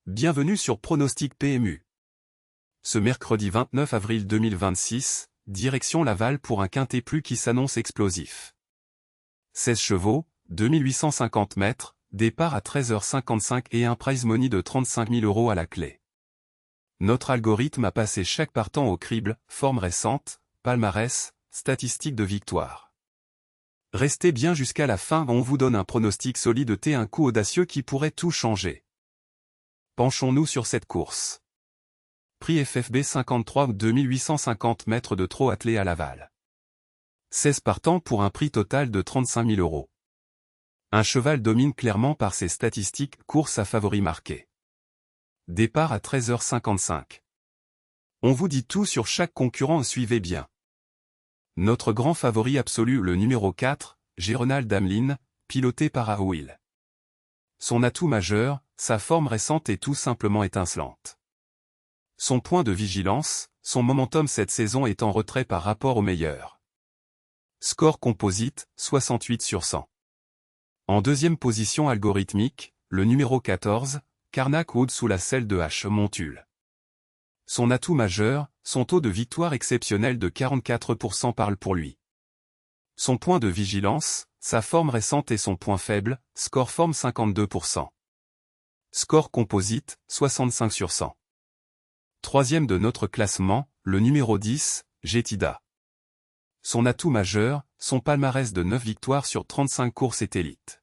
Bienvenue sur Pronostic PMU. Ce mercredi 29 avril 2026, direction Laval pour un quintet plus qui s'annonce explosif. 16 chevaux, 2850 mètres, départ à 13h55 et un prize money de 35 000 € à la clé. Notre algorithme a passé chaque partant au crible, forme récente, palmarès, statistiques de victoire. Restez bien jusqu'à la fin, on vous donne un pronostic solide et un coup audacieux qui pourrait tout changer. Penchons-nous sur cette course. Prix FFB 53 2850 mètres de trot attelé à Laval. 16 partants pour un prix total de 35 000 €. Un cheval domine clairement par ses statistiques, course à favori marqué. Départ à 13h55. On vous dit tout sur chaque concurrent, suivez bien. Notre grand favori absolu, le numéro 4, Géronald Hamlin, piloté par Aouil. Son atout majeur, sa forme récente est tout simplement étincelante. Son point de vigilance, son momentum cette saison est en retrait par rapport au meilleur. Score composite, 68 sur 100. En deuxième position algorithmique, le numéro 14, Carnac Wood sous la selle de H. Montul. Son atout majeur, son taux de victoire exceptionnel de 44% parle pour lui. Son point de vigilance, sa forme récente et son point faible, score forme 52%. Score composite, 65 sur 100. Troisième de notre classement, le numéro 10, Jetida. Son atout majeur, son palmarès de 9 victoires sur 35 courses est élite.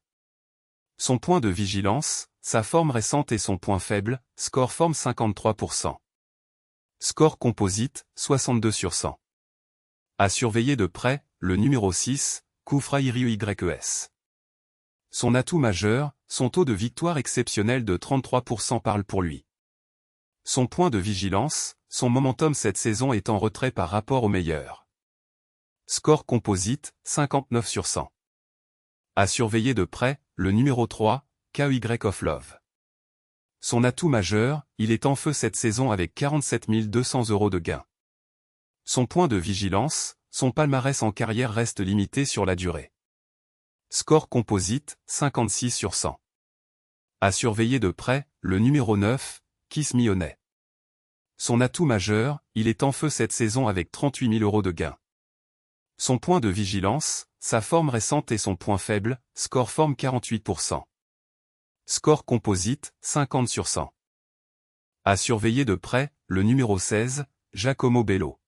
Son point de vigilance, sa forme récente et son point faible, score forme 53%. Score composite, 62 sur 100. À surveiller de près, le numéro 6, Koufra YES. Son atout majeur, son taux de victoire exceptionnel de 33% parle pour lui. Son point de vigilance, son momentum cette saison est en retrait par rapport au meilleur. Score composite, 59 sur 100. À surveiller de près, le numéro 3, KY of Love. Son atout majeur, il est en feu cette saison avec 47 200 € de gains. Son point de vigilance, son palmarès en carrière reste limité sur la durée. Score composite, 56 sur 100. À surveiller de près, le numéro 9, Kiss Me Honey. Son atout majeur, il est en feu cette saison avec 38 000 € de gains. Son point de vigilance, sa forme récente et son point faible, score forme 48%. Score composite, 50 sur 100. À surveiller de près, le numéro 16, Giacomo Bello.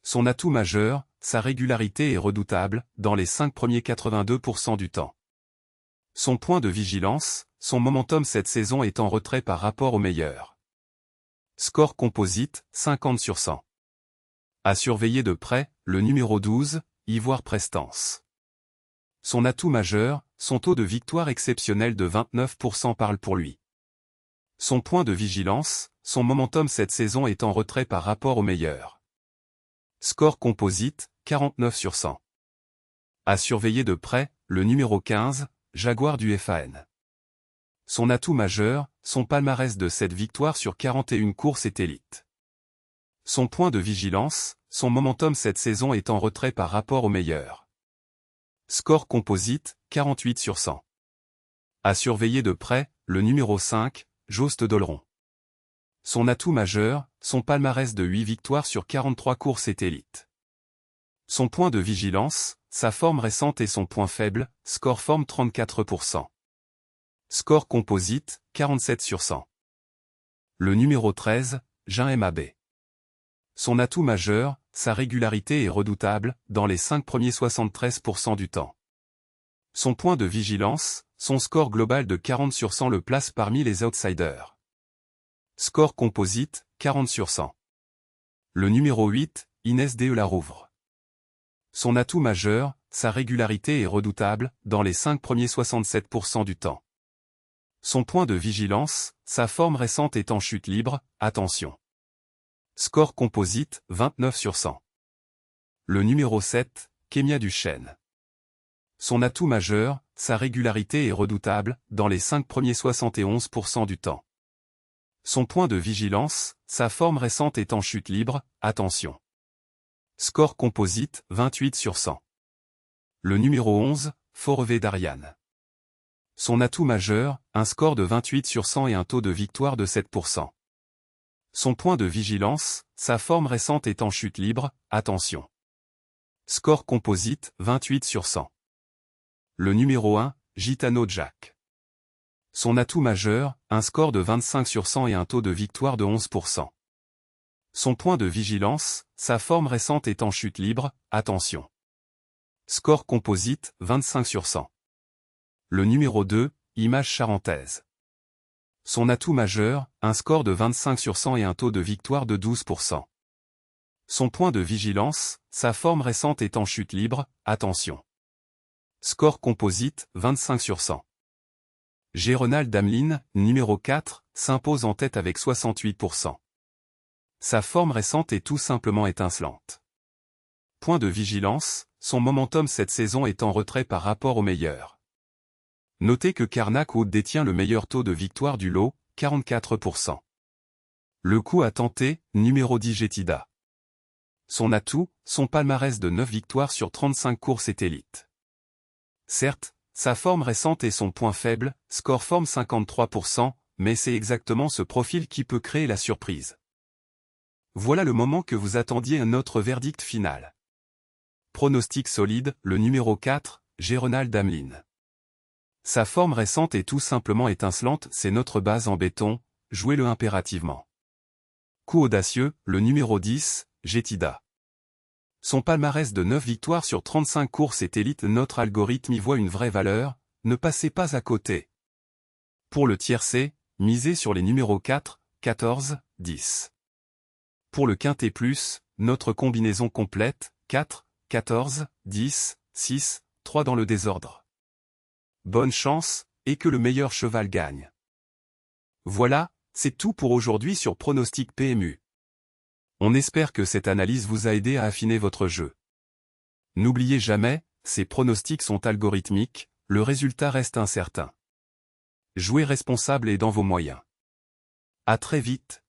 Son atout majeur, sa régularité est redoutable, dans les 5 premiers 82% du temps. Son point de vigilance, son momentum cette saison est en retrait par rapport au meilleur. Score composite, 50 sur 100. À surveiller de près, le numéro 12, Ivoire Prestance. Son atout majeur, son taux de victoire exceptionnel de 29% parle pour lui. Son point de vigilance, son momentum cette saison est en retrait par rapport au meilleur. Score composite, 49 sur 100. À surveiller de près, le numéro 15, Jaguar du FAN. Son atout majeur, son palmarès de 7 victoires sur 41 courses est élite. Son point de vigilance, son momentum cette saison est en retrait par rapport au meilleur. Score composite, 48 sur 100. À surveiller de près, le numéro 5, Jost Dolleron. Son atout majeur, son palmarès de 8 victoires sur 43 courses est élite. Son point de vigilance, sa forme récente et son point faible, score forme 34%. Score composite, 47 sur 100. Le numéro 13, Jean MAB. Son atout majeur, sa régularité est redoutable, dans les 5 premiers 73% du temps. Son point de vigilance, son score global de 40 sur 100 le place parmi les outsiders. Score composite, 40 sur 100. Le numéro 8, Inès de la Rouvre. Son atout majeur, sa régularité est redoutable, dans les 5 premiers 67% du temps. Son point de vigilance, sa forme récente est en chute libre, attention. Score composite, 29 sur 100. Le numéro 7, Kémia Duchesne. Son atout majeur, sa régularité est redoutable, dans les 5 premiers 71% du temps. Son point de vigilance, sa forme récente est en chute libre, attention. Score composite, 28 sur 100. Le numéro 11, Foreve d'Ariane. Son atout majeur, un score de 28 sur 100 et un taux de victoire de 7%. Son point de vigilance, sa forme récente est en chute libre, attention. Score composite, 28 sur 100. Le numéro 1, Gitano Jack. Son atout majeur, un score de 25 sur 100 et un taux de victoire de 11%. Son point de vigilance, sa forme récente est en chute libre, attention. Score composite, 25 sur 100. Le numéro 2, Image charentaise. Son atout majeur, un score de 25 sur 100 et un taux de victoire de 12%. Son point de vigilance, sa forme récente est en chute libre, attention. Score composite, 25 sur 100. Géronal Damelin, numéro 4, s'impose en tête avec 68%. Sa forme récente est tout simplement étincelante. Point de vigilance, son momentum cette saison est en retrait par rapport au meilleur. Notez que Carnac Wood détient le meilleur taux de victoire du lot, 44%. Le coup à tenter, numéro 10 Jetida. Son atout, son palmarès de 9 victoires sur 35 courses est élite. Certes, sa forme récente est son point faible, score forme 53%, mais c'est exactement ce profil qui peut créer la surprise. Voilà le moment que vous attendiez, notre verdict final. Pronostic solide, le numéro 4, Géronal Damelin. Sa forme récente est tout simplement étincelante, c'est notre base en béton, jouez-le impérativement. Coup audacieux, le numéro 10, Jetida. Son palmarès de 9 victoires sur 35 courses est élite, notre algorithme y voit une vraie valeur, ne passez pas à côté. Pour le tiercé, misez sur les numéros 4, 14, 10. Pour le quintet plus, notre combinaison complète, 4, 14, 10, 6, 3 dans le désordre. Bonne chance, et que le meilleur cheval gagne. Voilà, c'est tout pour aujourd'hui sur Pronostic PMU. On espère que cette analyse vous a aidé à affiner votre jeu. N'oubliez jamais, ces pronostics sont algorithmiques, le résultat reste incertain. Jouez responsable et dans vos moyens. À très vite.